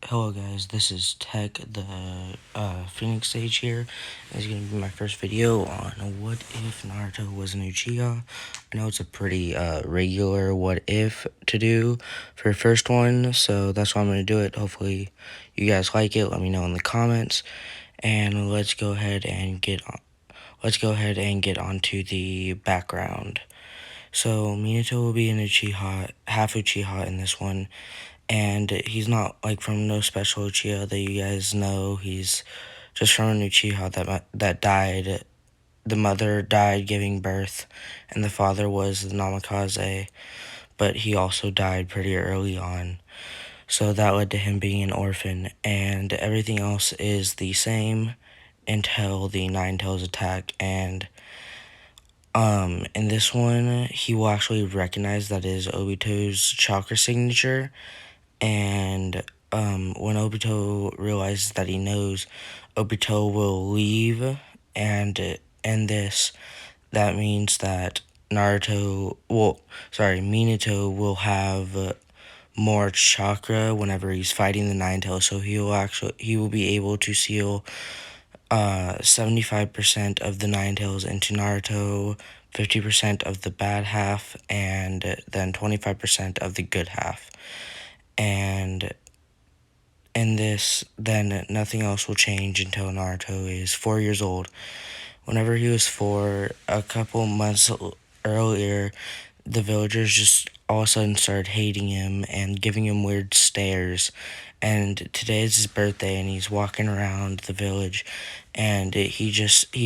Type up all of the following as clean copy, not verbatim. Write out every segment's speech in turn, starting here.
Hello guys, this is Tech, the Phoenix Sage here. This is going to be my first video on what if Naruto was an uchiha. I know it's a pretty regular what if to do for your first one, so that's why I'm going to do it. Hopefully you guys like it, let me know in the comments, and let's go ahead and get onto the background. So Minato will be an uchiha, half uchiha in this one. And he's not like from no special Uchiha that you guys know. He's just from an Uchiha that died. The mother died giving birth, and the father was the Namikaze, but he also died pretty early on. So that led to him being an orphan, and everything else is the same until the Nine Tails attack. And in this one, he will actually recognize that is Obito's chakra signature. And when Obito realizes that he knows Obito will leave and end this, that means that Minato will have more chakra whenever he's fighting the Nine Tails, so he will be able to seal 75% of the Nine Tails into Naruto, 50% of the bad half, and then 25% of the good half. And in this, then nothing else will change until Naruto is 4 years old. Whenever he was 4, a couple months earlier, the villagers just all of a sudden started hating him and giving him weird stares. And today is his birthday, and he's walking around the village, and he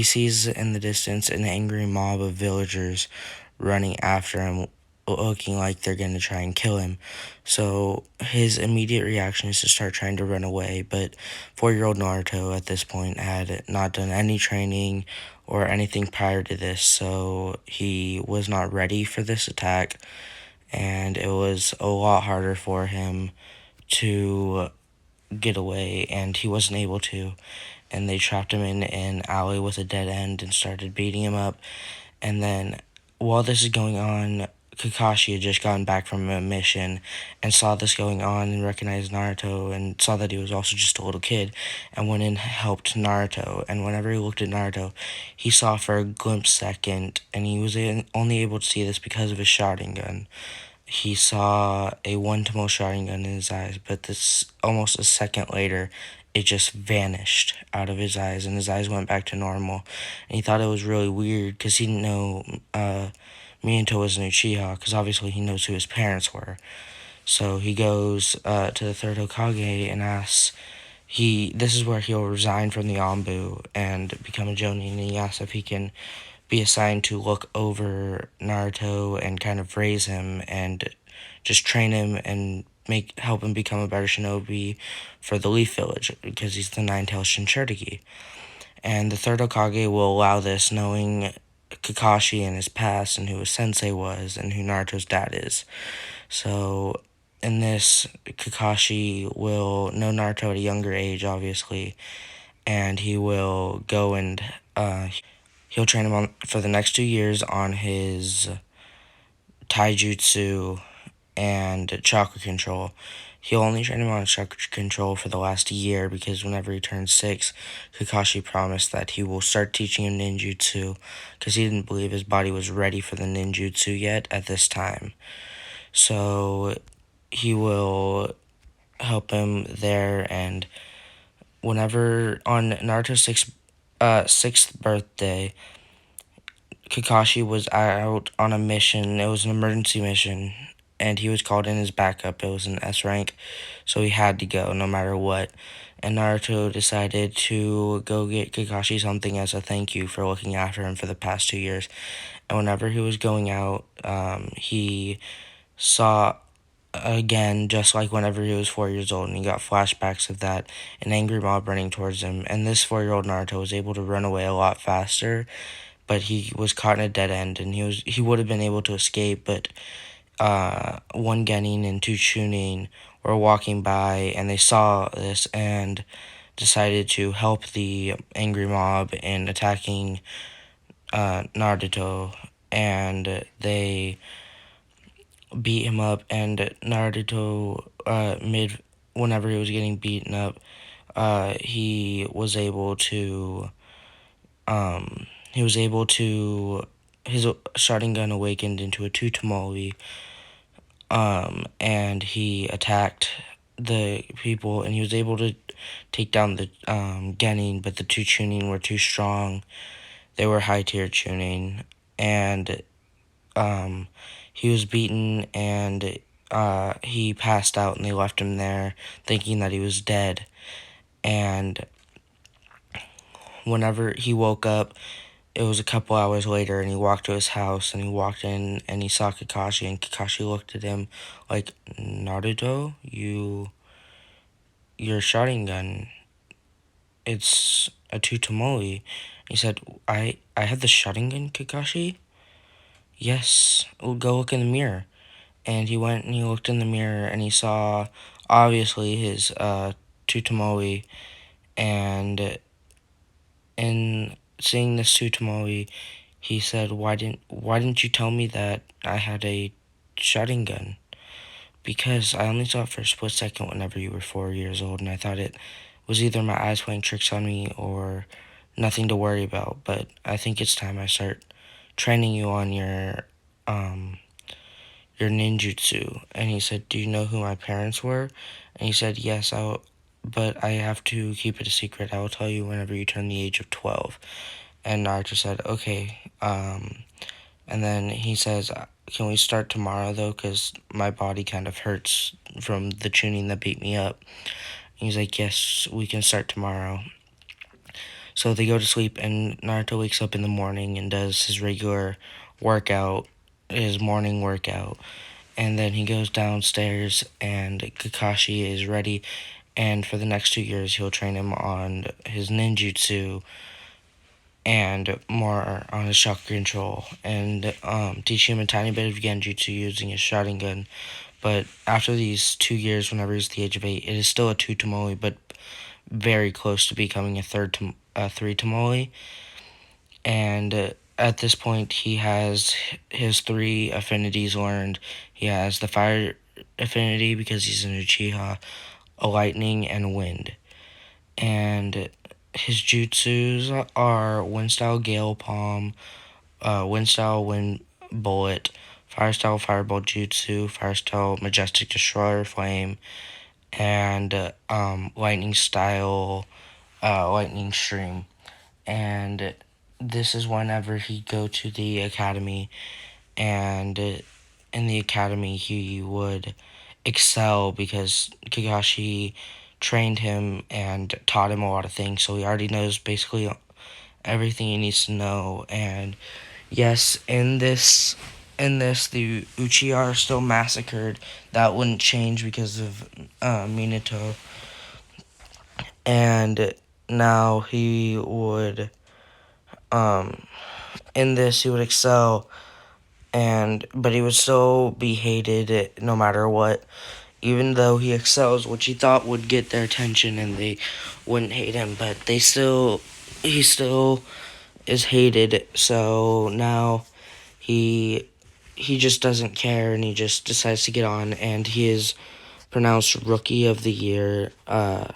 sees in the distance an angry mob of villagers running after him, looking like they're going to try and kill him. So his immediate reaction is to start trying to run away, but 4-year-old Naruto at this point had not done any training or anything prior to this, so he was not ready for this attack, and it was a lot harder for him to get away, and he wasn't able to. And they trapped him in an alley with a dead end and started beating him up. And then while this is going on, Kakashi had just gotten back from a mission and saw this going on and recognized Naruto and saw that he was also just a little kid and went and helped Naruto. And whenever he looked at Naruto, he saw for a glimpse second, and he was only able to see this because of his Sharingan. He saw a one-to-mo Sharingan in his eyes, but this almost a second later, it just vanished out of his eyes, and his eyes went back to normal. And he thought it was really weird because he didn't know Minato was an Uchiha, because obviously he knows who his parents were. So he goes to the third Hokage and asks, this is where he'll resign from the Anbu and become a Jonin, and he asks if he can be assigned to look over Naruto and kind of raise him and just train him and help him become a better shinobi for the Leaf Village, because he's the Nine-Tailed Shinchuriki. And the third Hokage will allow this, knowing Kakashi and his past and who his sensei was and who Naruto's dad is. So in this, Kakashi will know Naruto at a younger age, obviously, and he will go and he'll train him for the next 2 years on his taijutsu and chakra control. He'll only train him on chakra control for the last year, because whenever he turns 6, Kakashi promised that he will start teaching him ninjutsu, because he didn't believe his body was ready for the ninjutsu yet at this time. So he will help him there, and whenever on Naruto's 6th birthday, Kakashi was out on a mission. It was an emergency mission, and he was called in as backup. It was an S rank, so he had to go no matter what. And Naruto decided to go get Kakashi something as a thank you for looking after him for the past 2 years. And whenever he was going out, he saw again, just like whenever he was 4 years old, and he got flashbacks of that, an angry mob running towards him. And this 4-year-old Naruto was able to run away a lot faster, but he was caught in a dead end, and he would have been able to escape, but one Genin and 2 Chunin were walking by, and they saw this and decided to help the angry mob in attacking Naruto, and they beat him up, and Naruto whenever he was getting beaten up, he was able to his Sharingan awakened into a two tamale, and he attacked the people, and he was able to take down the Genin, but the two Chunin were too strong. They were high tier Chunin, and he was beaten, and he passed out, and they left him there thinking that he was dead. And whenever he woke up, it was a couple hours later, and he walked to his house, and he walked in, and he saw Kakashi, and Kakashi looked at him like, Naruto, your Sharingan, it's a two tamale. He said, I have the Sharingan, Kakashi? Yes, well, go look in the mirror. And he went and he looked in the mirror, and he saw, obviously, his two tamale, and in seeing this two tamale, he said, why didn't you tell me that I had a Sharingan? Because I only saw it for a split second whenever you were 4 years old, and I thought it was either my eyes playing tricks on me or nothing to worry about. But I think it's time I start training you on your ninjutsu. And he said, do you know who my parents were? And he said, yes, but I have to keep it a secret. I will tell you whenever you turn the age of 12. And Naruto said, okay. And then he says, can we start tomorrow, though? Because my body kind of hurts from the tuning that beat me up. And he's like, yes, we can start tomorrow. So they go to sleep, and Naruto wakes up in the morning and does his regular workout, his morning workout. And then he goes downstairs, and Kakashi is ready. And for the next 2 years, he'll train him on his ninjutsu and more on his chakra control, and teach him a tiny bit of genjutsu using his Sharingan. But after these 2 years, whenever he's the age of 8, it is still a two tamale, but very close to becoming a three tamale. And at this point, he has his three affinities learned. He has the fire affinity because he's an uchiha, a lightning, and a wind. And his jutsus are wind style gale palm, wind style wind bullet, fire style fireball jutsu, fire style majestic destroyer flame, and lightning style lightning stream. And this is whenever he go to the academy, and in the academy he would excel because Kakashi trained him and taught him a lot of things, so he already knows basically everything he needs to know. And yes, in this the Uchiha are still massacred. That wouldn't change because of Minato. And now he would in this he would excel, but he would still be hated no matter what. Even though he excels, which he thought would get their attention and they wouldn't hate him, but he still is hated. So now he just doesn't care, and he just decides to get on, and he is pronounced Rookie of the Year for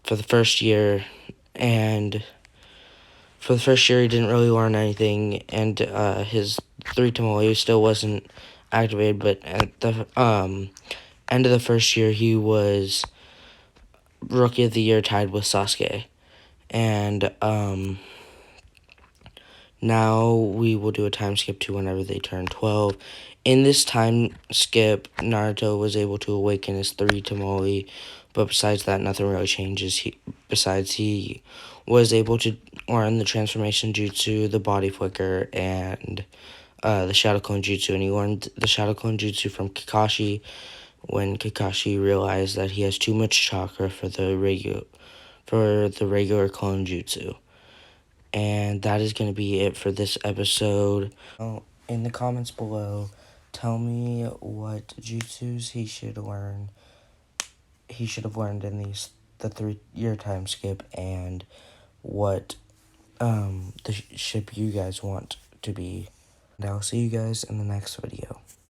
the first year. And for the first year, he didn't really learn anything, and his three tamale still wasn't activated. But at the end of the first year, he was Rookie of the Year, tied with Sasuke. And now we will do a time skip to whenever they turn 12. In this time skip, Naruto was able to awaken his three tamale, but besides that, nothing really changes. He was able to learn the transformation jutsu, the body flicker, and the shadow clone jutsu, and he learned the shadow clone jutsu from Kakashi when Kakashi realized that he has too much chakra for the regular clone jutsu. And that is going to be it for this episode. In the comments below, tell me what jutsus he should learn. He should have learned in the 3-year time skip, and what the ship you guys want to be. And I'll see you guys in the next video.